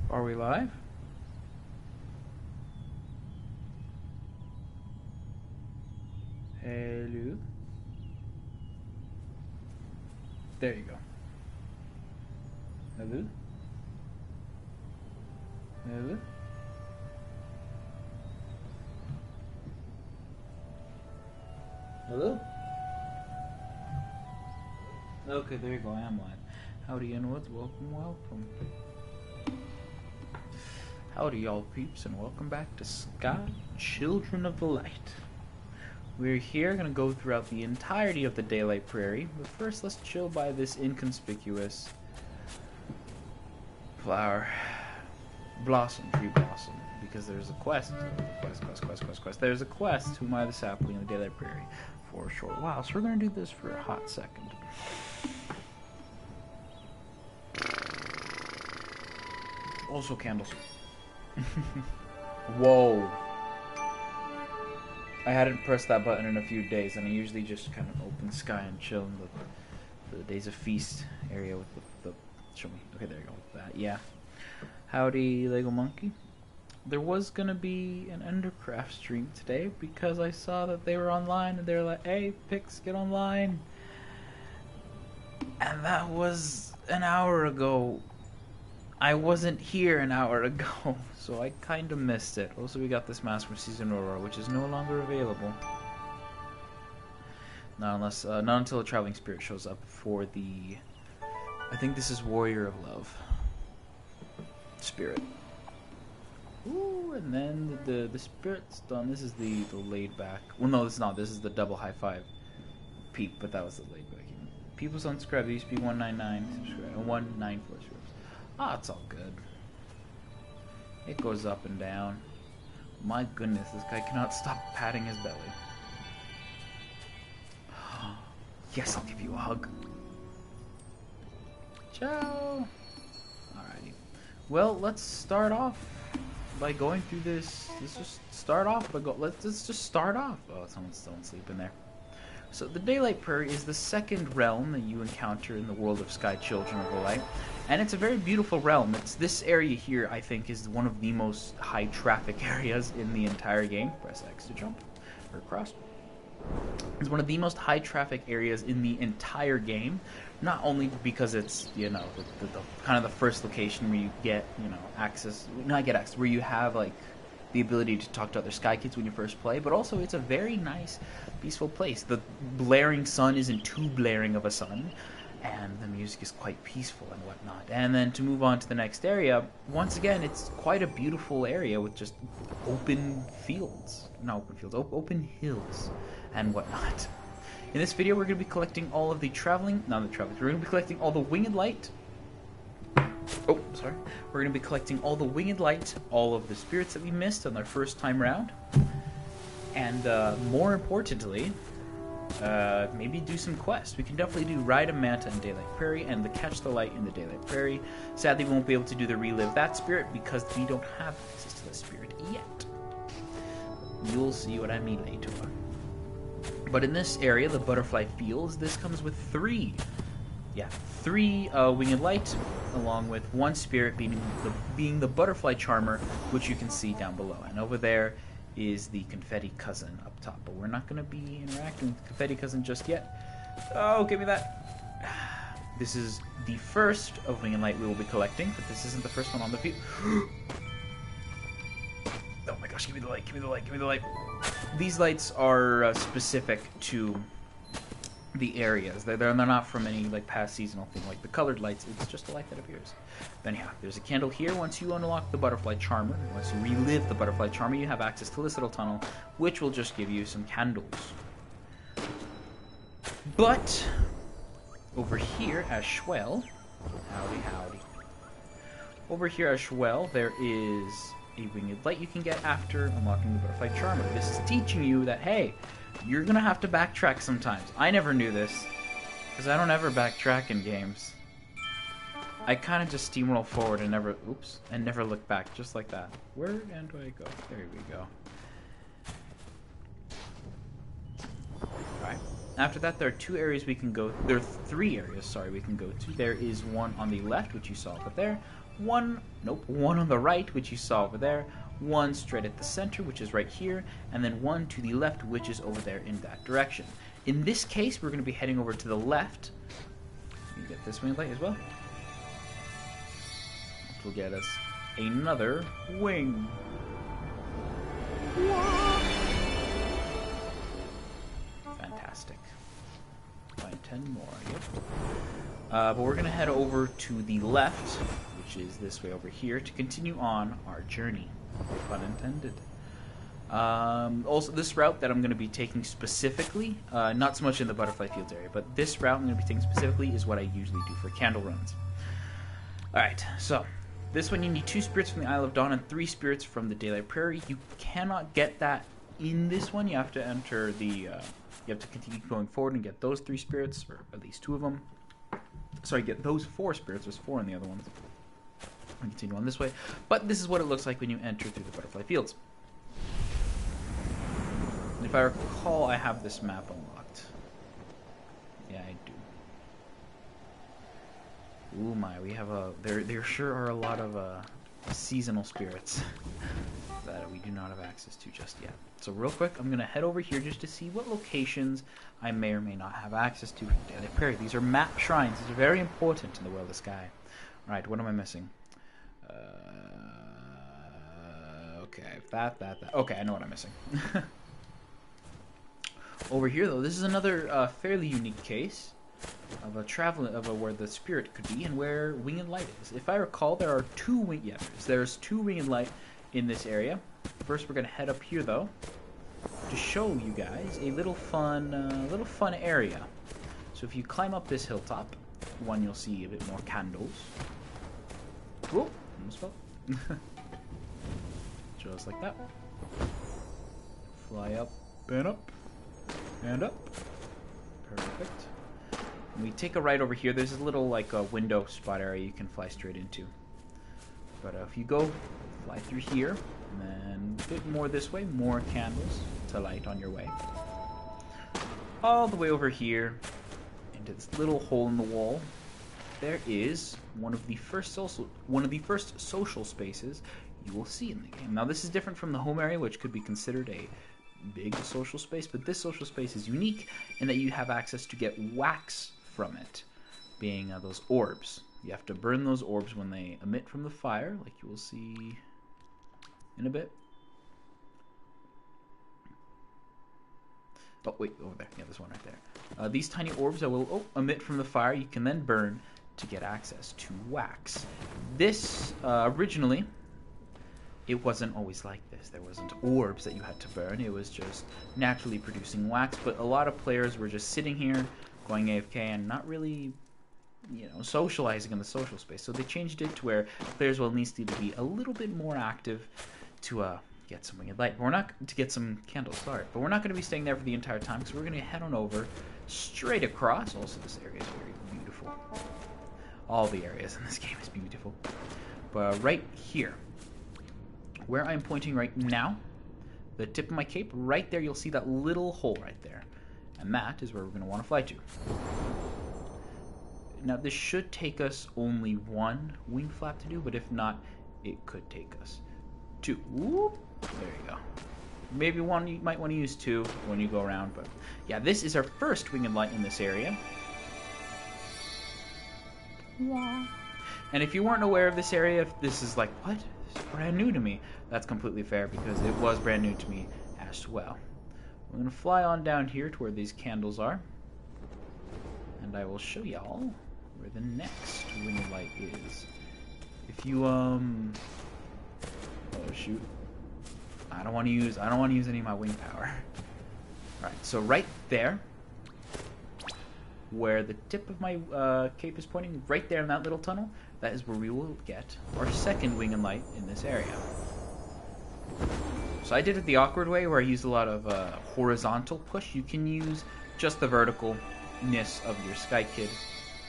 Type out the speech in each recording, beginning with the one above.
Are we live? Hello? There you go. Hello? Hello? Hello? Okay, there you go, I am live. Howdy and woods, welcome. Howdy y'all peeps, and welcome back to Sky Children of the Light. We're here, gonna go throughout the entirety of the Daylight Prairie, but first let's chill by this inconspicuous flower. Tree blossom, because there's a quest. There's a quest, Who Am I the Sapling in the Daylight Prairie, for a short while, so we're gonna do this for a hot second. Also candles. Whoa. I hadn't pressed that button in a few days, and I usually just kind of open Sky and chill in the Days of Feast area with the show me. Okay, there you go. With that, yeah. Howdy, Lego Monkey. There was gonna be an Endercraft stream today because I saw that they were online, and they were like, "Hey, Pix, get online." And that was an hour ago. I wasn't here an hour ago, so I kind of missed it. Also, we got this mask from Season Aurora, which is no longer available. Not until a Traveling Spirit shows up for the... I think this is Warrior of Love. Spirit. Ooh, and then the Spirit's done. This is the laid back... Well, no, it's not. This is the double high five peep, but that was the laid back. People's unsubscribed. There used to be 199 subscribers, 194 subscribers. Ah, it's all good. It goes up and down. My goodness, this guy cannot stop patting his belly. Yes, I'll give you a hug. Ciao! Alrighty. Well, let's start off by going through this. Let's just start off by let's just start off. Oh, someone's still asleep in there. So the Daylight Prairie is the second realm that you encounter in the world of Sky Children of the Light, and it's a very beautiful realm. This area here, I think, is one of the most high traffic areas in the entire game. Press X to jump, or cross. It's one of the most high traffic areas in the entire game, not only because it's, you know, the kind of the first location where you get, you know, access, not get access, where you have, like, the ability to talk to other Sky Kids when you first play, but also it's a very nice, peaceful place. The blaring sun isn't too blaring of a sun, and the music is quite peaceful and whatnot. And then to move on to the next area, once again, it's quite a beautiful area with just open fields. Not open fields, open hills and whatnot. In this video, we're going to be collecting all of the we're going to be collecting all the Winged Light. Oh, sorry. We're going to be collecting all the Winged Light, all of the spirits that we missed on our first time round, and more importantly, maybe do some quests. We can definitely do Ride a Manta in Daylight Prairie and the Catch the Light in the Daylight Prairie. Sadly, we won't be able to do the Relive That Spirit because we don't have access to the spirit yet. You'll see what I mean later. But in this area, the Butterfly Fields, this comes with three Winged Light, along with one spirit being the Butterfly Charmer, which you can see down below. And over there is the Confetti Cousin up top, but we're not going to be interacting with the Confetti Cousin just yet. Oh, give me that! This is the first of Winged Light we will be collecting, but this isn't the first one on the field. Oh my gosh, give me the light, give me the light, give me the light. These lights are specific to the areas. They're not from any like past seasonal thing. Like the colored lights, it's just a light that appears. Then yeah, there's a candle here. Once you unlock the Butterfly Charmer, once you relive the Butterfly Charmer, you have access to this little tunnel, which will just give you some candles. But over here as well, howdy. Over here as well, there is a Winged Light you can get after unlocking the Butterfly Charmer. This is teaching you that, hey, you're gonna have to backtrack sometimes. I never knew this, because I don't ever backtrack in games. I kind of just steamroll forward and never look back, just like that. Where do I go? There we go. Alright. After that, there are two areas we can go. There are three areas, sorry, we can go to. There is one on the left, which you saw up there. one on the right, which you saw over there, one straight at the center, which is right here, and then one to the left, which is over there in that direction. In this case, we're going to be heading over to the left. You get this wing light as well. Which will get us another wing. Fantastic. Find 10 more, yep. But we're going to head over to the left, which is this way over here, to continue on our journey. No pun intended. Also, this route that I'm going to be taking specifically, not so much in the Butterfly Fields area, but this route I'm going to be taking specifically is what I usually do for candle runs. Alright, so this one you need 2 spirits from the Isle of Dawn and 3 spirits from the Daylight Prairie. You cannot get that in this one. You have to enter the, you have to continue going forward and get those 3 spirits, or at least 2 of them. Sorry, get those 4 spirits. There's 4 in the other ones. And continue on this way. But this is what it looks like when you enter through the Butterfly Fields. If I recall, I have this map unlocked. Yeah, I do. Ooh my, we have a... There sure are a lot of seasonal spirits that we do not have access to just yet. So real quick, I'm going to head over here just to see what locations I may or may not have access to in Daily Prairie. These are map shrines. These are very important in the World of Sky. Alright, what am I missing? Okay, that. Okay, I know what I'm missing. Over here, though, this is another fairly unique case of where the spirit could be and where Winged Light is. If I recall, there are 2 wing. Yeah, there's 2 Winged Light in this area. First, we're gonna head up here though to show you guys a little fun area. So if you climb up this hilltop, one you'll see a bit more candles. Whoa, almost fell. Just like that. Fly up and up. And up. Perfect. And we take a right over here. There's a little like a window spot area you can fly straight into. But if you go, fly through here, and then a bit more this way, more candles to light on your way. All the way over here, into this little hole in the wall, there is one of the first social spaces you will see in the game. Now this is different from the home area, which could be considered a big social space, but this social space is unique in that you have access to get wax from it, being those orbs. You have to burn those orbs when they emit from the fire, like you will see in a bit. Oh wait, over there. Yeah, there's one right there. These tiny orbs that will emit from the fire, you can then burn to get access to wax. This, originally, it wasn't always like this. There wasn't orbs that you had to burn. It was just naturally producing wax. But a lot of players were just sitting here, going AFK, and not really, socializing in the social space. So they changed it to where players will need to be a little bit more active to get some winged light. But we're not to get some candles. Sorry, but we're not going to be staying there for the entire time because we're going to head on over straight across. Also, this area is very beautiful. All the areas in this game is beautiful. But right here, where I'm pointing right now, the tip of my cape, right there, you'll see that little hole right there. And that is where we're going to want to fly to. Now, this should take us only 1 wing flap to do, but if not, it could take us 2. Whoop, there you go. Maybe one you might want to use 2 when you go around, but yeah, this is our first winged light in this area. And if you weren't aware of this area, if this is like, what? This is brand new to me. That's completely fair because it was brand new to me as well. We're going to fly on down here to where these candles are. And I will show y'all where the next winged light is. If you, oh shoot. I don't want to use any of my wing power. Alright, so right there, where the tip of my cape is pointing, right there in that little tunnel, that is where we will get our second winged light in this area. So I did it the awkward way, where I used a lot of horizontal push. You can use just the verticalness of your Sky Kid,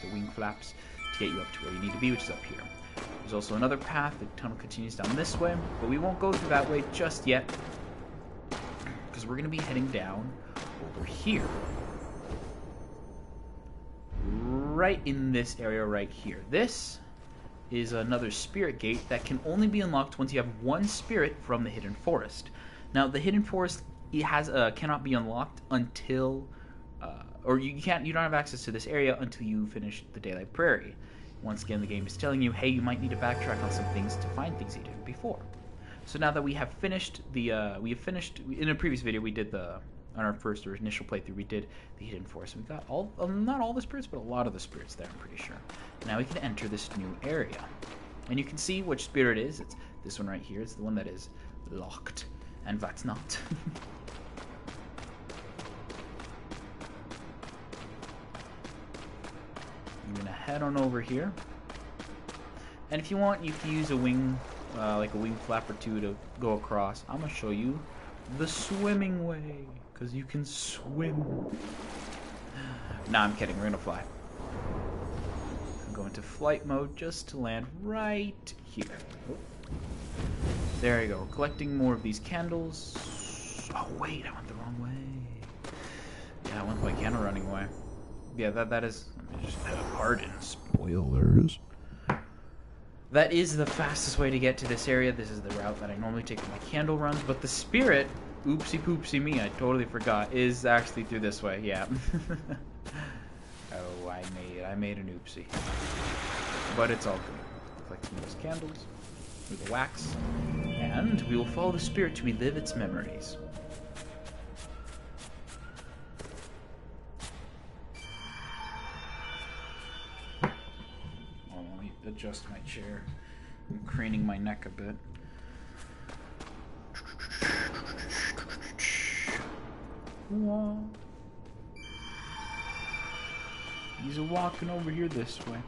the wing flaps, to get you up to where you need to be, which is up here. There's also another path. The tunnel continues down this way, but we won't go through that way just yet, because we're going to be heading down over here. Right in this area right here. This is another spirit gate that can only be unlocked once you have one spirit from the hidden forest. Now, the hidden forest cannot be unlocked until, or you don't have access to this area until you finish the Daylight Prairie. Once again, the game is telling you, hey, you might need to backtrack on some things to find things you did before. So now that we have finished in a previous video, we did on our first or initial playthrough, we did the hidden forest. We got not all the spirits, but a lot of the spirits there, I'm pretty sure. Now we can enter this new area. And you can see which spirit it is. It's this one right here. It's the one that is locked. And that's not. I'm going to head on over here. And if you want, you can use a wing, like a wing flap or two to go across. I'm going to show you the swimming way. Because you can swim. Nah, I'm kidding. We're going to fly. I'm going to flight mode just to land right here. There you go. We're collecting more of these candles. Oh, wait. I went the wrong way. Yeah, I went my candle running away. Yeah, that is... Just pardon. Spoilers. That is the fastest way to get to this area. This is the route that I normally take for my candle runs. But the spirit... Oopsie poopsie me, I totally forgot. Is actually through this way, yeah. Oh, I made an oopsie. But it's all good. Collecting those candles with the wax. And we will follow the spirit to relive its memories. Oh, let me adjust my chair. I'm craning my neck a bit. He's walking over here this way.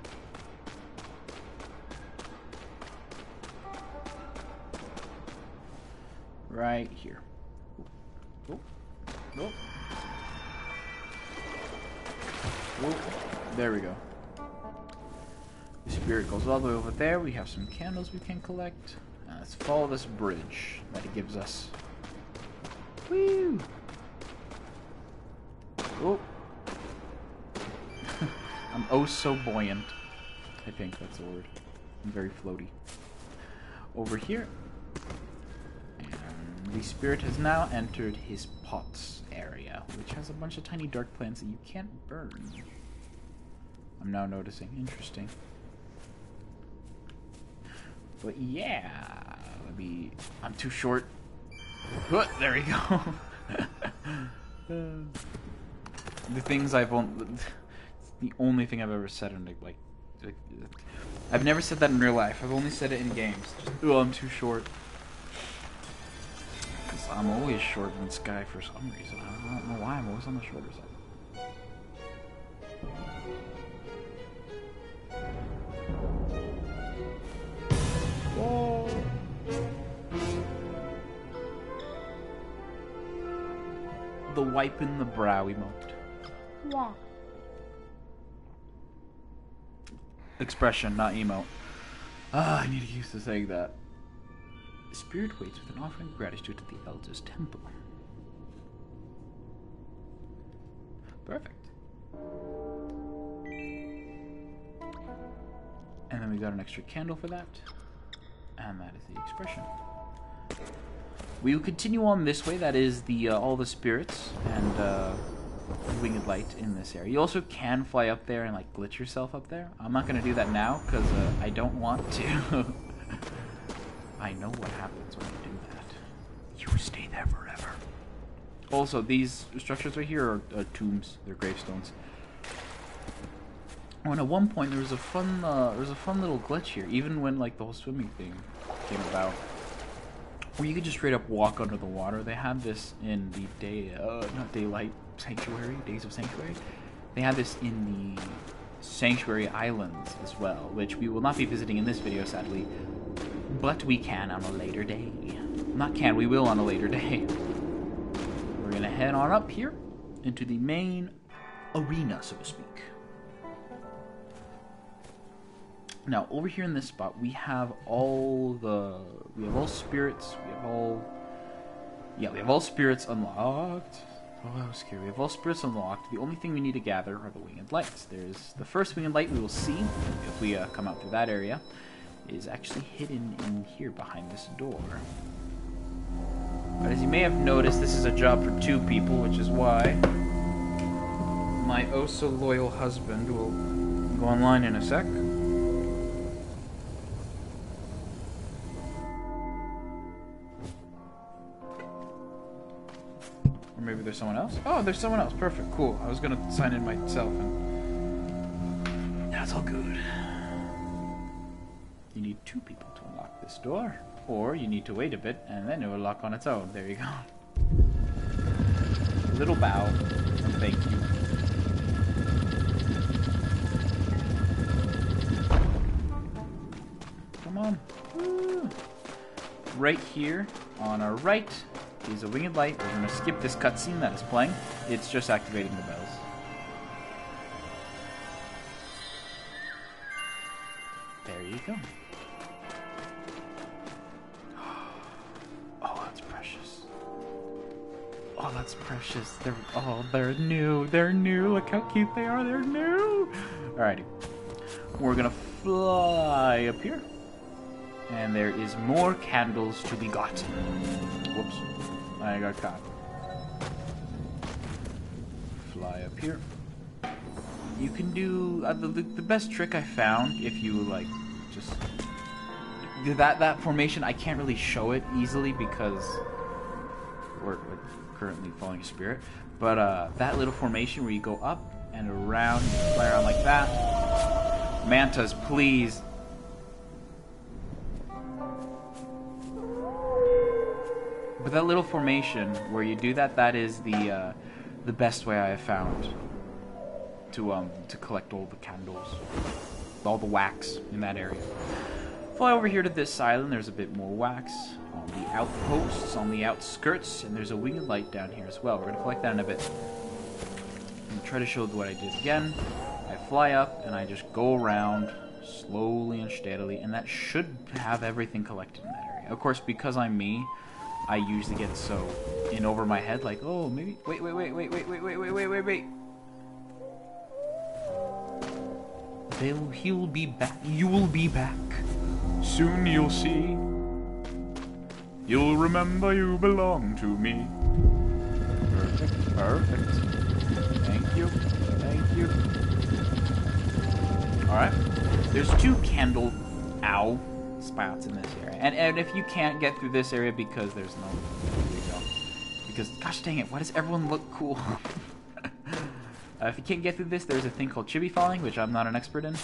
Right here. Oh. Oh. Oh. There we go. The spirit goes all the way over there. We have some candles we can collect. Let's follow this bridge that it gives us. Woo! Oh. I'm oh so buoyant. I think that's a word. I'm very floaty. Over here. And the spirit has now entered his pots area, which has a bunch of tiny dark plants that you can't burn. I'm now noticing. Interesting. But yeah, I'm too short. There we go. The things it's the only thing I've ever said in like I've never said that in real life. I've only said it in games. Just, oh, I'm too short. Because I'm always short in this guy for some reason. I don't know why I'm always on the shorter side. Whoa. The wiping the brow emote. Wow. Expression, not emote. I need to get used to saying that. The spirit waits with an offering of gratitude to the Elder's Temple. Perfect. And then we got an extra candle for that. And that is the expression. We will continue on this way. That is the all the spirits and winged light in this area. You also can fly up there and like glitch yourself up there. I'm not going to do that now because I don't want to. I know what happens when you do that. You stay there forever. Also, these structures right here are tombs. They're gravestones. Oh, and at one point there was a fun little glitch here, even when like the whole swimming thing came about, where you could just straight up walk under the water. They had this in the Daylight Sanctuary, Days of Sanctuary. They had this in the Sanctuary Islands as well, which we will not be visiting in this video, sadly, but we can on a later day. We will on a later day. We're gonna head on up here into the main arena, so to speak. Now, over here in this spot, we have all spirits. We have all spirits unlocked. Oh, that was scary. We have all spirits unlocked. The only thing we need to gather are the winged lights. There's the first winged light we will see if we come out through that area. is actually hidden in here behind this door. But as you may have noticed, this is a job for 2 people, which is why my oh-so-loyal husband will go online in a sec. Or maybe there's someone else? Oh, there's someone else. Perfect. Cool. I was going to sign in myself, and that's all good. You need 2 people to unlock this door. Or you need to wait a bit, and then it will lock on its own. There you go. Little bow. And thank you. Come on. Woo. Right here, on our right, is a winged light. We're going to skip this cutscene that is playing. It's just activating the bells. There you go. Oh, that's precious. Oh, that's precious. They're new. They're new. Look how cute they are. They're new. Alrighty. We're going to fly up here. And there is more candles to be gotten. Whoops. I got caught. Fly up here. You can do the best trick I found if you like just that formation. I can't really show it easily because we're currently following a spirit. But that little formation where you go up and around, you fly around like that. Mantas, please. But that little formation where you do that, that is the best way I have found to collect all the candles, all the wax in that area. Fly over here to this island. There's a bit more wax on the outposts, on the outskirts, and there's a winged light down here as well. We're gonna collect that in a bit. I'm gonna try to show what I did again. I fly up and I just go around slowly and steadily, and that should have everything collected in that area. Of course, because I'm me, I usually get so in over my head, like, oh, maybe, wait. He'll be back. You will be back. Soon you'll see. You'll remember you belong to me. Perfect, perfect. Thank you, thank you. Alright. There's 2 candle spots in this area. And if you can't get through this area because there's no... There you go. Because, gosh dang it, why does everyone look cool? If you can't get through this, there's a thing called chibi falling, which I'm not an expert in.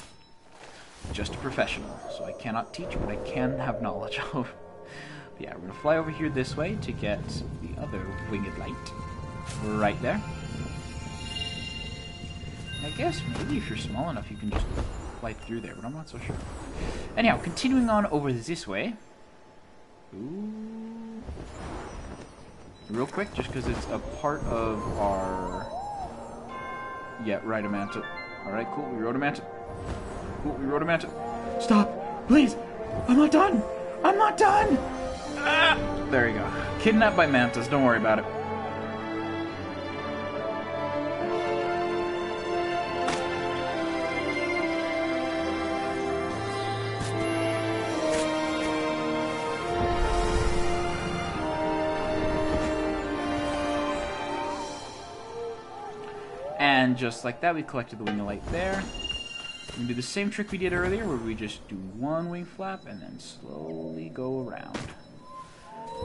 Just a professional, so I cannot teach, but I can have knowledge of. But yeah, we're going to fly over here this way to get the other winged light. Right there. I guess maybe if you're small enough, you can just fly through there, but I'm not so sure. Anyhow, continuing on over this way. Ooh. Real quick, just because it's a part of our... Yeah, right, a mantis. Alright, cool, we rode a mantis. Cool, we rode a mantis. Stop! Please! I'm not done! I'm not done! Ah! There you go. Kidnapped by mantis, don't worry about it. And just like that, we collected the wing light there. We can do the same trick we did earlier, where we just do 1 wing flap and then slowly go around.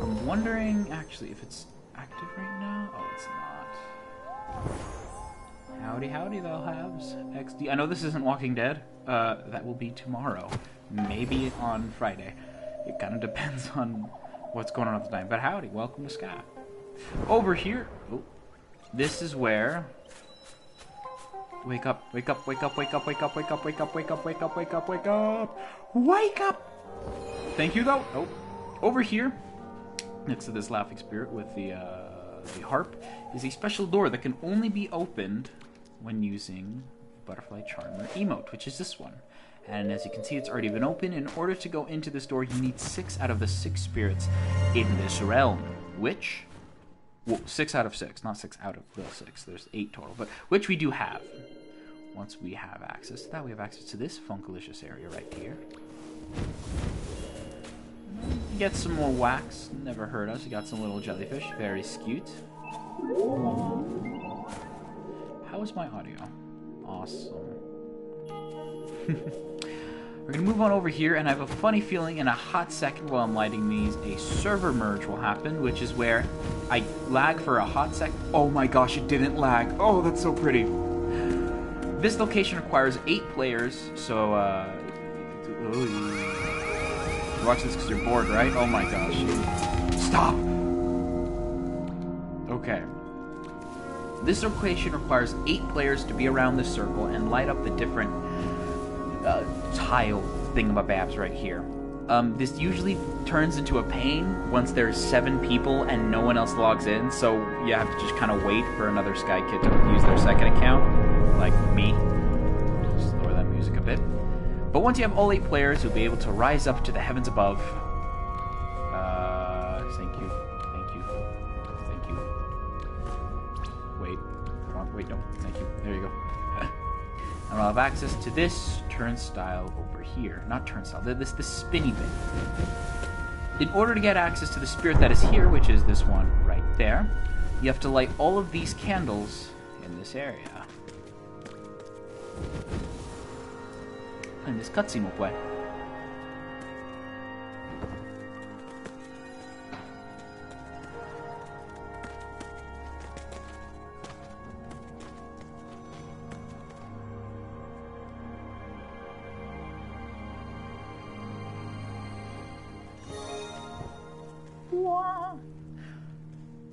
I'm wondering, actually, if it's active right now. Oh, it's not. Howdy, howdy, thou halves. XD. I know this isn't Walking Dead. That will be tomorrow. Maybe on Friday. It kind of depends on what's going on at the time. But howdy, welcome to Sky. Over here, oh, this is where... Wake up, wake up, wake up, wake up, wake up, wake up, wake up, wake up, wake up, wake up, wake up! Wake up! Thank you, though. Oh, over here, next to this laughing spirit with the harp, is a special door that can only be opened when using Butterfly Charmer emote, which is this one. And as you can see, it's already been opened. In order to go into this door, you need 6 out of the 6 spirits in this realm, which... Well, 6 out of 6, not 6 out of the 6. There's 8 total, but which we do have. Once we have access to that, we have access to this Funkalicious area right here. get some more wax. Never hurt us. We got some little jellyfish. Very cute. How is my audio? Awesome. We're gonna move on over here, and I have a funny feeling in a hot second while I'm lighting these, a server merge will happen, which is where I lag for a hot second. Oh my gosh, it didn't lag. Oh, that's so pretty. This location requires 8 players, so, you watch this because you're bored, right? Oh my gosh. Stop! Okay. This location requires 8 players to be around this circle and light up the different tile thingamababs right here. This usually turns into a pain once there's 7 people and no one else logs in, so you have to just kind of wait for another Sky Kid to use their second account, like me. Just lower that music a bit. But once you have all 8 players, you'll be able to rise up to the heavens above. Thank you. Thank you. Thank you. Wait. Come on. Wait, no. Thank you. There you go. And I'll have access to this turnstile over here. Not turnstile, this spinny thing. In order to get access to the spirit that is here, which is this one right there, you have to light all of these candles in this area. And this cutscene will play.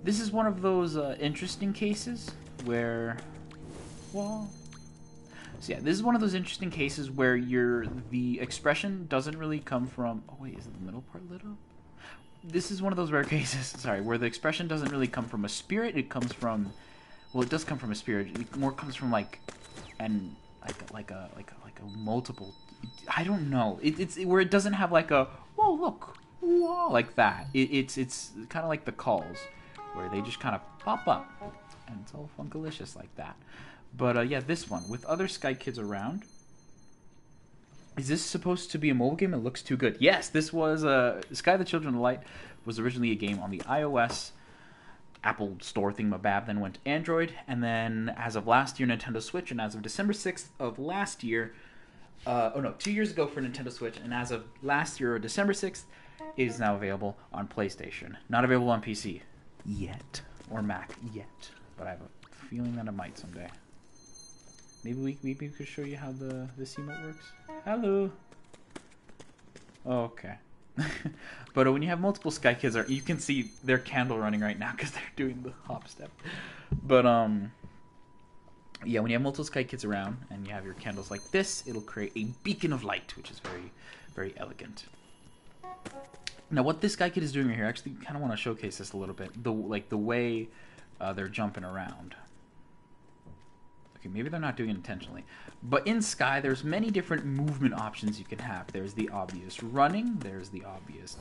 This is one of those interesting cases where, well, so yeah, this is one of those interesting cases where the expression doesn't really come from. Oh wait, is it the middle part lit up? This is one of those rare cases. Sorry, where the expression doesn't really come from a spirit. It comes from, well, it does come from a spirit. It more comes from like a multiple. I don't know. It's where it doesn't have like a whoa look whoa like that. It's kind of like the calls, where they just kind of pop up, and it's all funkalicious like that. But yeah, this one, with other Sky Kids around. Is this supposed to be a mobile game? It looks too good. Yes, this was Sky the Children of Light was originally a game on the iOS Apple Store thingamabab, then went to Android, and then as of last year, Nintendo Switch, and as of December 6th of last year, 2 years ago for Nintendo Switch, and as of last year, December 6th, is now available on PlayStation. Not available on PC. Yet. Or Mac. Yet. But I have a feeling that it might someday. Maybe we could show you how this emote works. Hello. Oh, okay. But when you have multiple Sky Kids, you can see their candle running right now because they're doing the hop step. But yeah, when you have multiple Sky Kids around and you have your candles like this, it'll create a beacon of light, which is very, very elegant. Now, what this Sky Kid is doing right here, I actually kind of want to showcase this a little bit. The way they're jumping around. Okay, maybe they're not doing it intentionally. But in Sky, there's many different movement options you can have. There's the obvious running. There's the obvious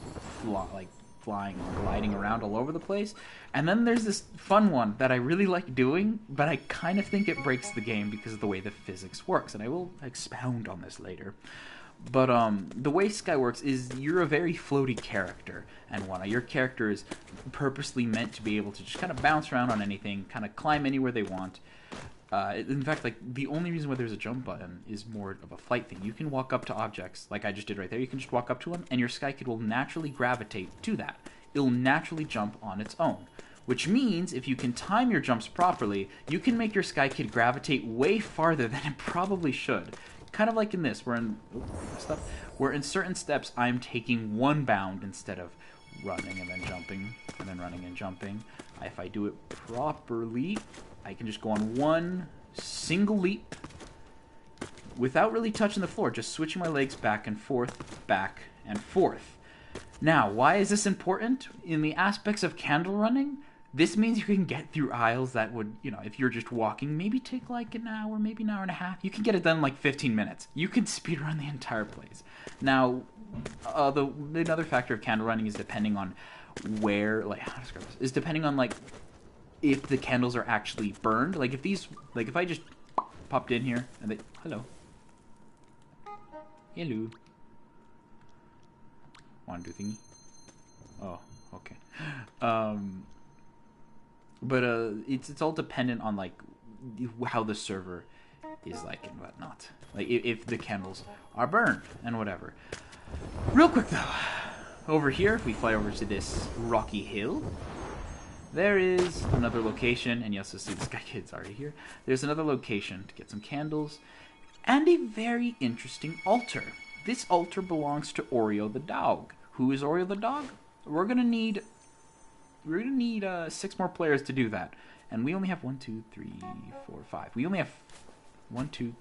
flying or gliding around all over the place. And then there's this fun one that I really like doing, but I kind of think it breaks the game because of the way the physics works. And I will expound on this later. But the way Sky works is you're a very floaty character, and your character is purposely meant to be able to just kind of bounce around on anything, kind of climb anywhere they want. In fact, like, the only reason why there's a jump button is more of a flight thing. You can walk up to objects, like I just did right there. You can just walk up to them, and your Sky Kid will naturally gravitate to that. It'll naturally jump on its own. Which means, if you can time your jumps properly, you can make your Sky Kid gravitate way farther than it probably should. Kind of like in this, where in certain steps, I'm taking one bound instead of running and then jumping, and then running and jumping. If I do it properly, I can just go on one single leap without really touching the floor, just switching my legs back and forth, back and forth. Now, why is this important? In the aspects of candle running, this means you can get through aisles that would, if you're just walking, maybe take like an hour, maybe an hour and a half. You can get it done in like 15 minutes. You can speedrun the entire place. Now, another factor of candle running is depending on where, how to describe this, is depending on if the candles are actually burned. Like if I just popped in here and they, hello. Wanna do thingy? Oh, okay. But it's all dependent on like how the server is like and whatnot. Like if the candles are burned and whatever. Real quick though, over here, if we fly over to this rocky hill, there is another location, and you also see this guy kid's already here. There's another location to get some candles, and a very interesting altar. This altar belongs to Oreo the dog. Who is Oreo the dog? We're gonna need 6 more players to do that, and we only have 1, 2, 3, 4, 5. We only have 1, 2,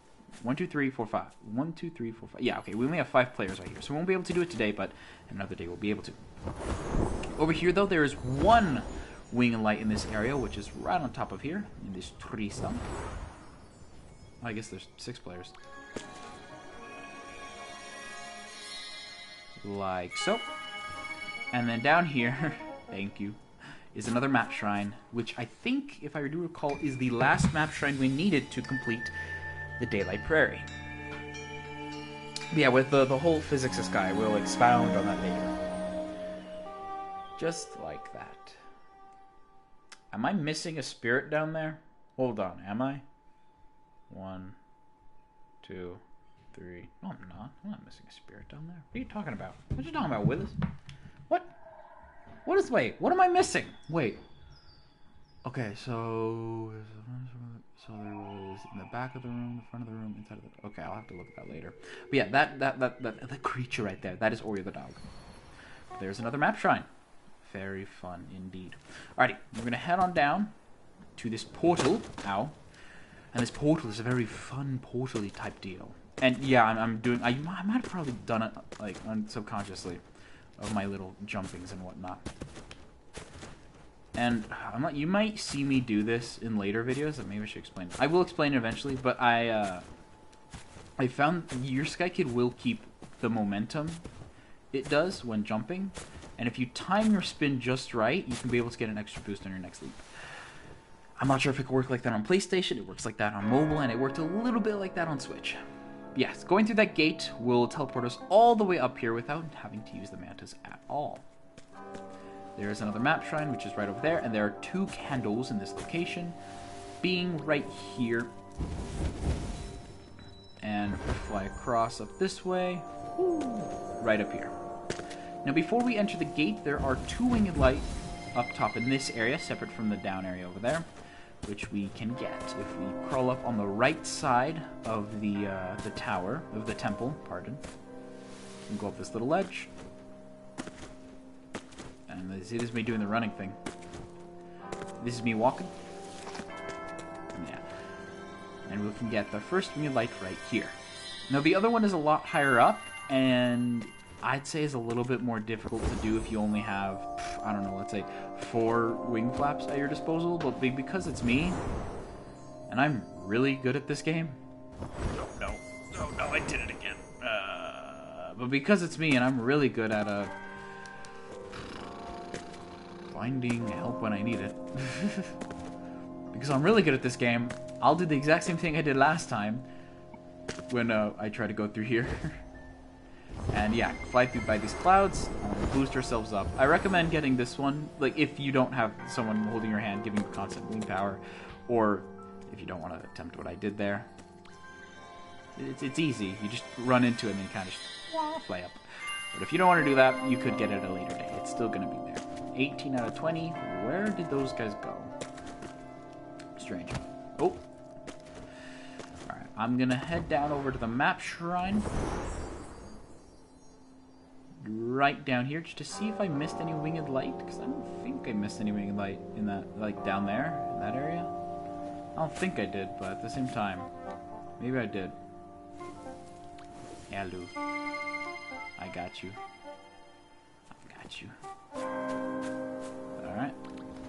3, 4, 5. 1, 2, 3, 4, 5. Yeah, okay. We only have 5 players right here, so we won't be able to do it today, but another day we'll be able to. Over here, though, there is one wing and light in this area, which is right on top of here in this tree stump. I guess there's 6 players. Like so. And then down here, thank you, is another map shrine, which I think, if I do recall, is the last map shrine we needed to complete the Daylight Prairie. But yeah, with the whole physics of Sky, we'll expound on that later. Just like that. Am I missing a spirit down there? Hold on, am I? 1, 2, 3. No, I'm not. I'm not missing a spirit down there. What are you talking about? What are you talking about, Willis? What? Wait, what am I missing? Wait. Okay, so there was in the back of the room, the front of the room, inside of the... Okay, I'll have to look at that later. But yeah, that creature right there, that is Oreo the dog. There's another map shrine. Very fun indeed. Alrighty, we're gonna head on down to this portal. Ow. And this portal is a very fun portal-y type deal. And yeah, I'm doing... I might have probably done it like subconsciously of my little jumpings and whatnot. And you might see me do this in later videos, and maybe I should explain. I will explain it eventually, but I found your Sky Kid will keep the momentum it does when jumping, and if you time your spin just right, you can be able to get an extra boost on your next leap. I'm not sure if it can work like that on PlayStation, it works like that on mobile, and it worked a little bit like that on Switch. Yes, going through that gate will teleport us all the way up here without having to use the mantis at all. There is another map shrine, which is right over there, and there are 2 candles in this location, being right here. And fly across up this way, right up here. Now, before we enter the gate, there are 2 winged light up top in this area, separate from the down area over there, which we can get if we crawl up on the right side of the tower, of the temple, pardon. And go up this little ledge. And this is me doing the running thing. This is me walking. Yeah. And we can get the first winged light right here. Now the other one is a lot higher up, and I'd say is a little bit more difficult to do if you only have, I don't know, let's say 4 wing flaps at your disposal. But because it's me, and I'm really good at this game. No, I did it again. But because it's me, and I'm really good at finding help when I need it. Because I'm really good at this game, I'll do the exact same thing I did last time when I tried to go through here. And yeah, fly through by these clouds, boost ourselves up. I recommend getting this one, like if you don't have someone holding your hand giving you constant wing power, or if you don't want to attempt what I did there. It's easy, you just run into it and then kind of fly up. But if you don't want to do that, you could get it at a later day. It's still going to be there. 18 out of 20. Where did those guys go? Strange. Oh. Alright, I'm going to head down over to the map shrine. Right down here, just to see if I missed any winged light. Because I don't think I missed any winged light in that, like down there, in that area. I don't think I did, but at the same time, maybe I did. Hello. I got you. I got you. Alright.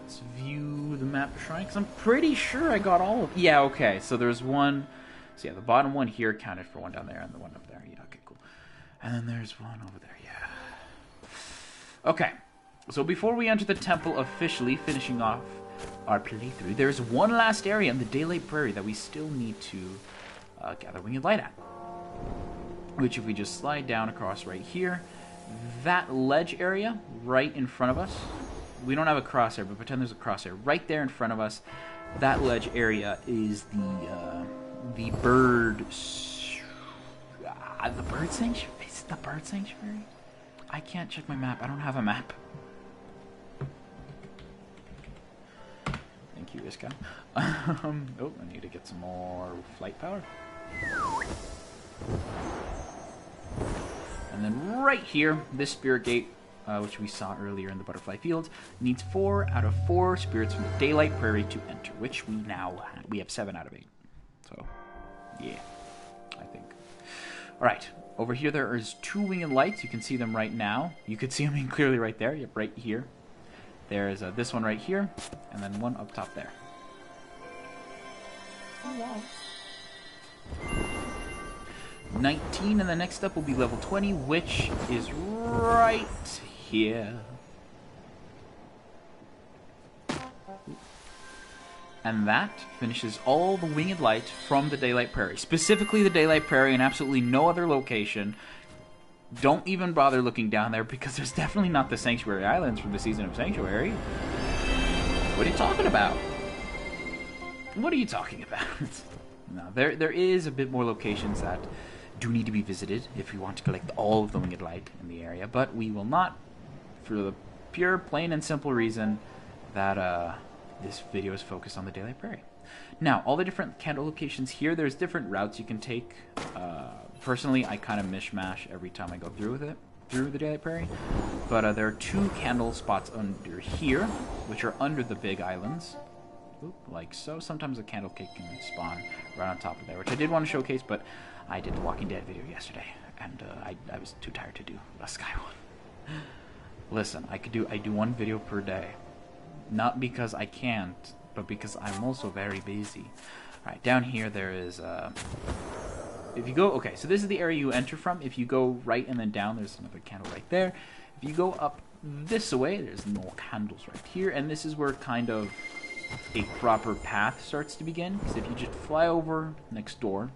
Let's view the map shrine, because I'm pretty sure I got all of... Yeah, okay. So there's one... So yeah, the bottom one here counted for one down there, and the one up there. Yeah, okay, cool. And then there's one over there, yeah. Okay. So before we enter the temple officially, finishing off our playthrough, there's one last area in the Daylight Prairie that we still need to gather winged light at. Which if we just slide down across right here, that ledge area right in front of us. We don't have a crosshair, but pretend there's a crosshair right there in front of us. That ledge area is the bird sanctuary. Is it the bird sanctuary? I can't check my map. I don't have a map. Thank you, Iska. Oh, I need to get some more flight power. And then right here, this spirit gate, which we saw earlier in the butterfly field, needs 4 out of 4 spirits from the Daylight Prairie to enter, which we have 7 out of 8. So, yeah, I think. All right, over here there is 2 winged lights. You can see them right now. You could see them clearly right there. Yep, right here. There's this one right here, and then one up top there. Oh, wow. 19, and the next step will be level 20, which is right here. And that finishes all the winged light from the Daylight Prairie. Specifically the Daylight Prairie and absolutely no other location. Don't even bother looking down there because there's definitely not the Sanctuary Islands from the season of Sanctuary. What are you talking about? What are you talking about? No, there is a bit more locations that do need to be visited if we want to collect all of the winged light in the area, but we will not, for the pure, plain, and simple reason that this video is focused on the Daylight Prairie. Now, all the different candle locations here, there's different routes you can take. Personally, I kind of mishmash every time I go through the Daylight Prairie, but there are 2 candle spots under here, which are under the big islands. Oop, like so. Sometimes a candle cake can spawn right on top of there, which I did want to showcase, but I did the Walking Dead video yesterday, and I was too tired to do a Sky one. Listen, I do 1 video per day. Not because I can't, but because I'm also very busy. Alright, down here there is, if you go, okay, so this is the area you enter from. If you go right and then down, there's another candle right there. If you go up this way, there's more candles right here, and this is where kind of a proper path starts to begin. Because if you just fly over next door,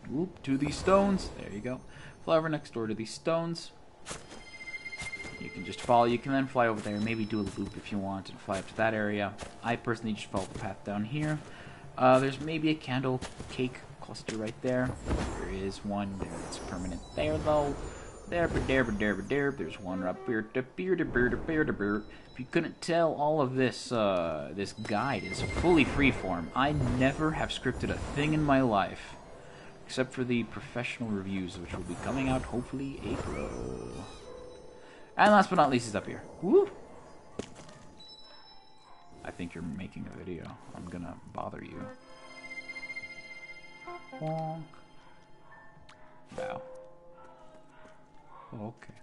whoop, to these stones, there you go. Fly over next door to these stones. You can just follow. You can then fly over there, maybe do a loop if you want, and fly up to that area. I personally just follow the path down here. There's maybe a candle cake cluster right there. There is one there that's permanent there, though. There's one up here. If you couldn't tell, all of this this guide is fully freeform. I never have scripted a thing in my life, except for the professional reviews, which will be coming out hopefully April. And last but not least is up here. Woo! I think you're making a video. I'm gonna bother you. Honk. Wow. Okay.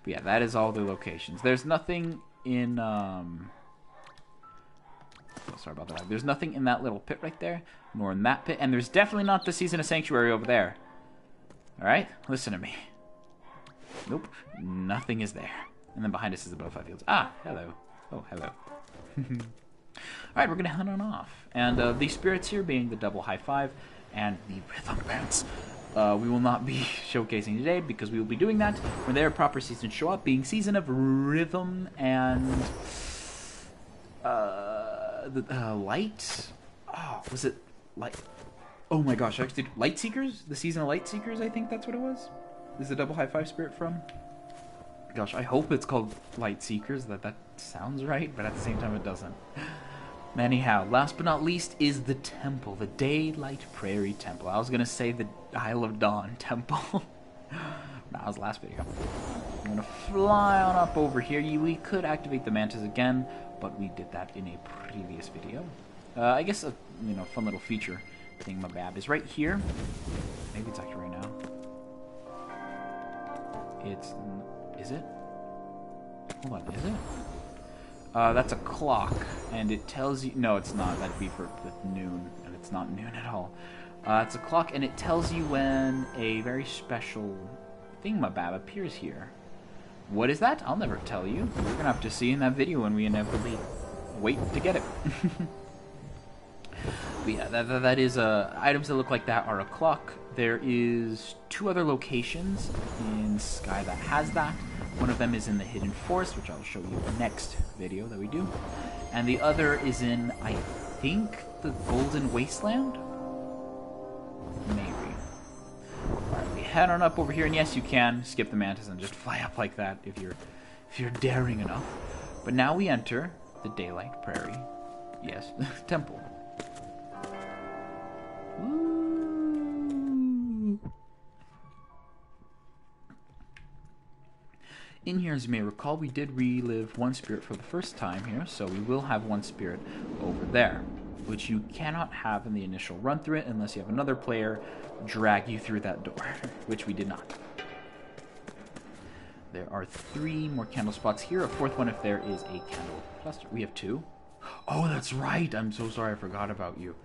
But yeah, that is all the locations. There's nothing in, oh, sorry about that. There's nothing in that little pit right there, nor in that pit, and there's definitely not the Season of Sanctuary over there. Alright? Listen to me. Nope. Nothing is there. And then behind us is the butterfly fields. Ah, hello. Oh, hello. Alright, we're gonna head on off. And these spirits here being the double high five and the rhythm bounce. We will not be showcasing today because we will be doing that when their proper seasons show up, being Season of Rhythm and Light. Oh, was it Light? Oh my gosh, actually, Light Seekers? The Season of Light Seekers, I think that's what it was. Is the double high five spirit from? Gosh, I hope it's called Light Seekers. That sounds right, but at the same time it doesn't. Anyhow, last but not least is the temple, the Daylight Prairie Temple. I was gonna say the Isle of Dawn Temple. That was last video. I'm gonna fly on up over here. We could activate the mantis again, but we did that in a previous video. I guess a fun little feature thing. My bad is right here. Maybe it's actually right now. Is it? Hold on, is it? That's a clock, and it tells you... No, it's not. That'd be for noon, and it's not noon at all. It's a clock, and it tells you when a very special thingamabab appears here. What is that? I'll never tell you. You're going to have to see in that video when we inevitably wait to get it. But yeah, that is... items that look like that are a clock, There is 2 other locations in Sky that has that. One of them is in the Hidden Forest, which I'll show you next video that we do. And the other is in, I think, the Golden Wasteland? Maybe. Alright, we head on up over here, and yes, you can skip the mantis and just fly up like that if you're daring enough. But now we enter the Daylight Prairie. Yes, temple. Woo. In here, as you may recall, we did relive 1 spirit for the first time here, so we will have 1 spirit over there, which you cannot have in the initial run through it unless you have another player drag you through that door, which we did not. There are 3 more candle spots here, a 4th one if there is a candle cluster. We have 2. Oh, that's right! I'm so sorry, I forgot about you.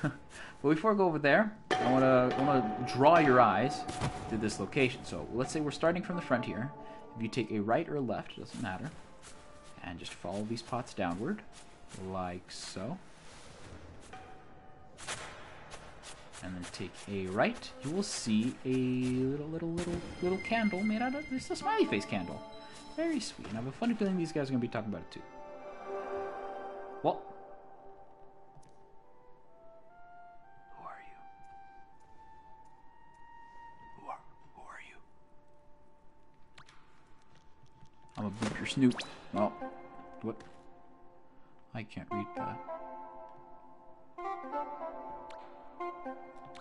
But before I go over there, I want to draw your eyes to this location. So let's say we're starting from the front here. If you take a right or left, it doesn't matter, and just follow these pots downward, like so. And then take a right, you will see a little candle made out of this, a smiley face candle. Very sweet. And I have a funny feeling these guys are going to be talking about it too. Well, who are you? Who are you? I'm gonna beep your snoot. Oh, what? I can't read that.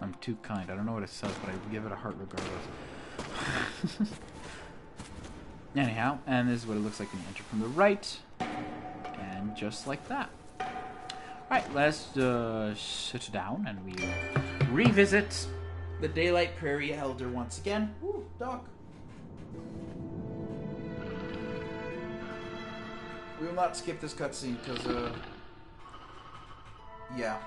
I'm too kind. I don't know what it says, but I give it a heart regardless. Anyhow, and this is what it looks like when you enter from the right. And just like that. Alright, let's sit down and we revisit the Daylight Prairie Elder once again. Ooh, dog. We will not skip this cutscene because, yeah.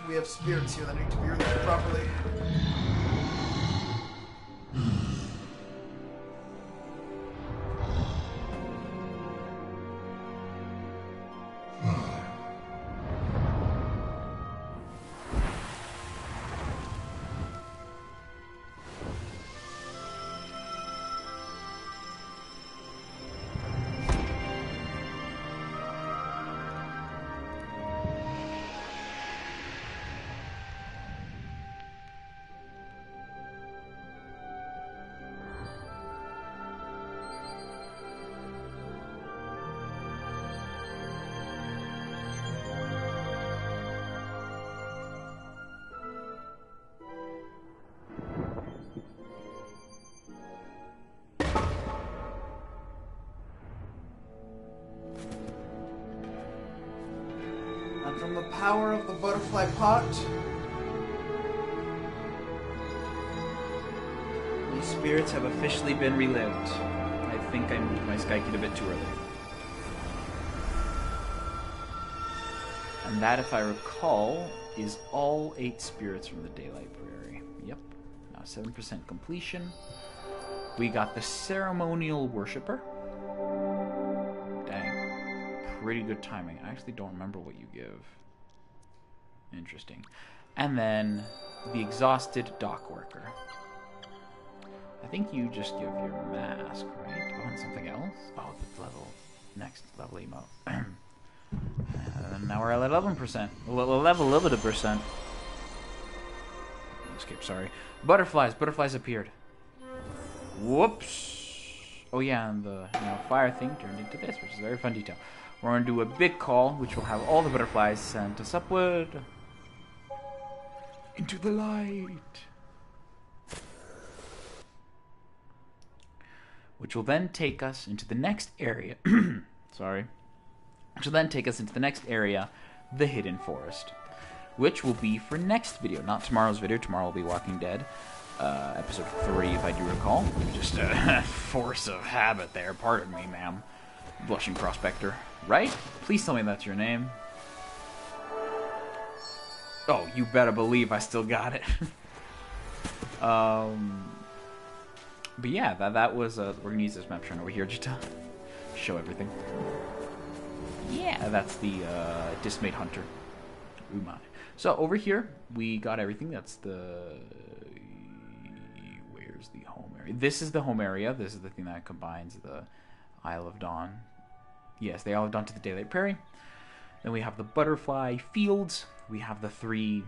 We have spirits here that need to be relieved properly. From the power of the butterfly pot, these spirits have officially been relived. I think I moved my sky kit a bit too early. And that, if I recall, is all 8 spirits from the Daylight Prairie. Yep. Now 7% completion. We got the Ceremonial Worshipper. Pretty good timing. I actually don't remember what you give. Interesting. And then the Exhausted Dock Worker. I think you just give your mask, right? Oh, and something else? Oh, the level. Next level emote. And now we're at 11%. Level of percent. Escape, sorry. Butterflies. Butterflies appeared. Whoops. Oh yeah, and the fire thing turned into this, which is a very fun detail. We're going to do a big call, which will have all the butterflies sent us upward. Into the light. Which will then take us into the next area. Sorry. Which will then take us into the next area, the Hidden Forest. Which will be for next video, not tomorrow's video. Tomorrow will be Walking Dead. Episode 3, if I do recall. Just a force of habit there. Pardon me, ma'am. Blushing Prospector. Right? Please tell me that's your name. Oh, you better believe I still got it. But yeah, that was, we're gonna use this map turn over here just to show everything. Yeah, that's the Dismayed Hunter. Ooh my. So over here, we got everything. That's the... Where's the home area? This is the home area. This is the thing that combines the Isle of Dawn. Yes, the Isle of Dawn to the Daylight Prairie. Then we have the butterfly fields. We have the 3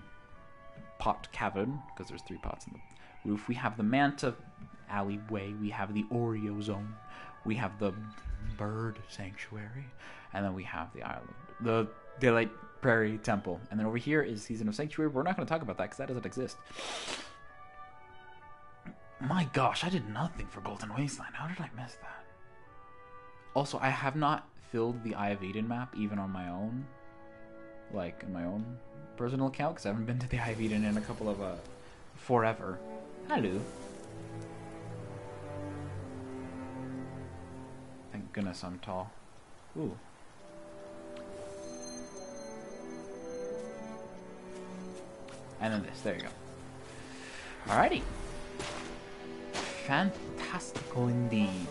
pot cavern, because there's 3 pots in the roof. We have the manta alleyway. We have the Oreo zone. We have the bird sanctuary. And then we have the Daylight Prairie Temple. And then over here is Season of Sanctuary. We're not going to talk about that because that doesn't exist. My gosh, I did nothing for Golden Wasteland. How did I miss that? Also, I have not filled the Eye of Eden map even on my own. Like, in my own personal account, because I haven't been to the Eye of Eden in a couple of, forever. Hello. Thank goodness I'm tall. Ooh. And then this. There you go. Alrighty. Fantastical indeed.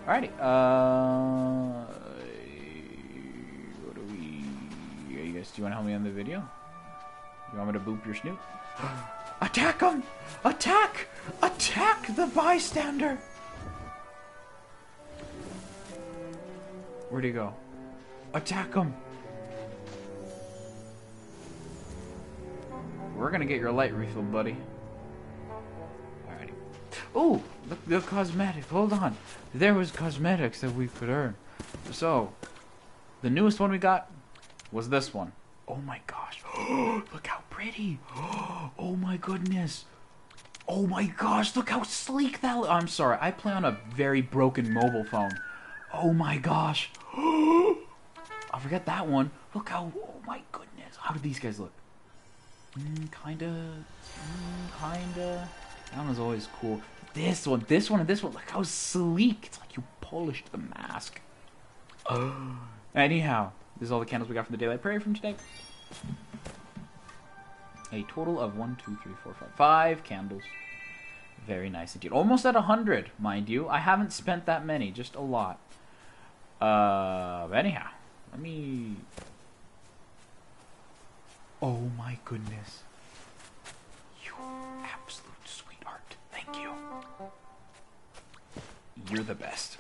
Alrighty. What do we... You guys, do you want to help me on the video? You want me to boop your snoot? Attack him! Attack! Attack the bystander! Where'd he go? Attack him! We're gonna get your light refill, buddy. Alrighty. Oh, look, the cosmetic. Hold on. There was cosmetics that we could earn. So, the newest one we got was this one. Oh my gosh. Look how pretty. Oh my goodness. Oh my gosh, look how sleek that looks. I'm sorry, I play on a very broken mobile phone. Oh my gosh. I forget that one. Look how, oh my goodness. How do these guys look? Kinda. That one was always cool. This one, and this one. Look how sleek. It's like you polished the mask. Anyhow, this is all the candles we got from the Daylight Prairie from today. A total of 1, 2, 3, 4, 5 candles. Very nice indeed. Almost at 100, mind you. I haven't spent that many, just a lot. Anyhow, let me... Oh my goodness. You absolute sweetheart. Thank you. You're the best.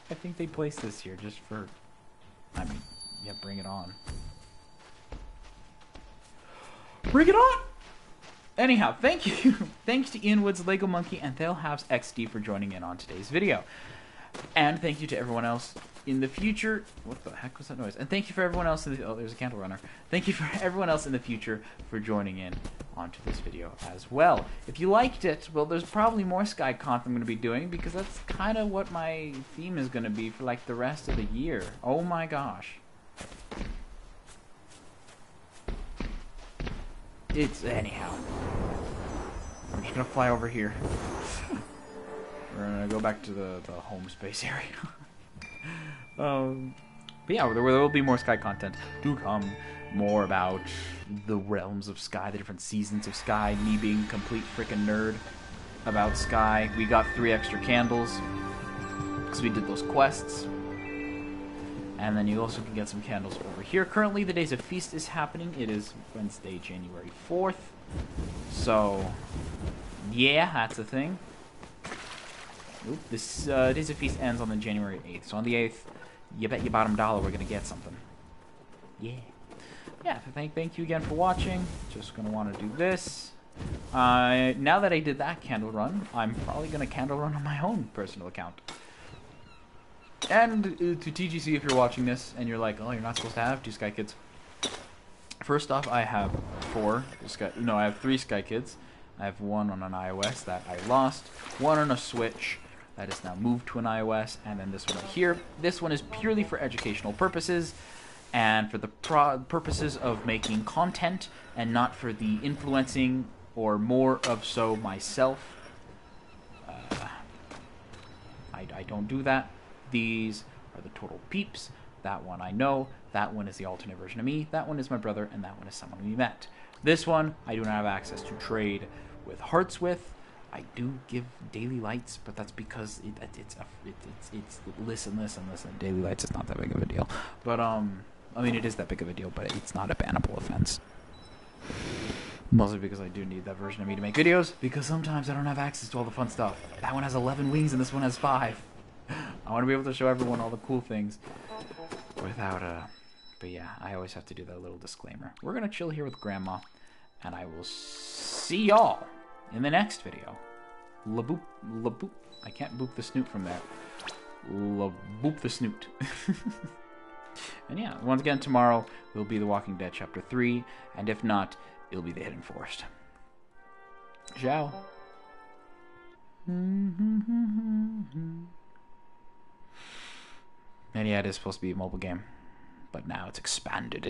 I think they placed this here just for... I mean, yeah, bring it on. Bring it on! Anyhow, thank you. Thanks to Ian Woods, Lego Monkey, and Thailhouse XD for joining in on today's video. And thank you to everyone else in the future. What the heck was that noise? And thank you for everyone else in the... Oh, there's a candle runner. Thank you for everyone else in the future for joining in onto this video as well. If you liked it, well, there's probably more SkyConf I'm going to be doing because that's kind of what my theme is going to be for like the rest of the year. Oh my gosh. It's... Anyhow. I'm just going to fly over here. We're going to go back to the home space area. But yeah, there will be more Sky content to come. More about the realms of Sky, the different seasons of Sky, me being a complete freaking nerd about Sky. We got 3 extra candles because we did those quests. And then you also can get some candles over here. Currently, the Days of Feast is happening. It is Wednesday, January 4th. So, yeah, that's a thing. Oop, this Days of Feast ends on the January 8th. So on the 8th, you bet your bottom dollar we're going to get something. Yeah. Yeah, thank you again for watching. Just going to want to do this. Now that I did that candle run, I'm probably going to candle run on my own personal account. And to TGC, if you're watching this and you're like, oh, you're not supposed to have 2 Sky Kids. First off, I have 4 Sky... No, I have 3 Sky Kids. I have 1 on an iOS that I lost. 1 on a Switch that is now moved to an iOS. And then this one right here. This one is purely for educational purposes. And for the purposes of making content. And not for the influencing or more of so myself. I don't do that. These are the total peeps. That one I know. That one is the alternate version of me. That one is my brother. And that one is someone we met. This one, I do not have access to trade with hearts with. I do give daily lights, but that's because it's listen. Daily lights is not that big of a deal. But I mean, it is that big of a deal, but it's not a bannable offense. Mostly because I do need that version of me to make videos, because sometimes I don't have access to all the fun stuff. That one has 11 wings and this one has 5. I want to be able to show everyone all the cool things without But yeah, I always have to do that little disclaimer. We're going to chill here with Grandma, and I will see y'all in the next video. La-boop, la-boop. I can't boop the snoot from there. La-boop the snoot. And yeah, once again, tomorrow will be The Walking Dead Chapter 3, and if not, it'll be The Hidden Forest. Ciao. And yeah, it is supposed to be a mobile game, but now it's expanded.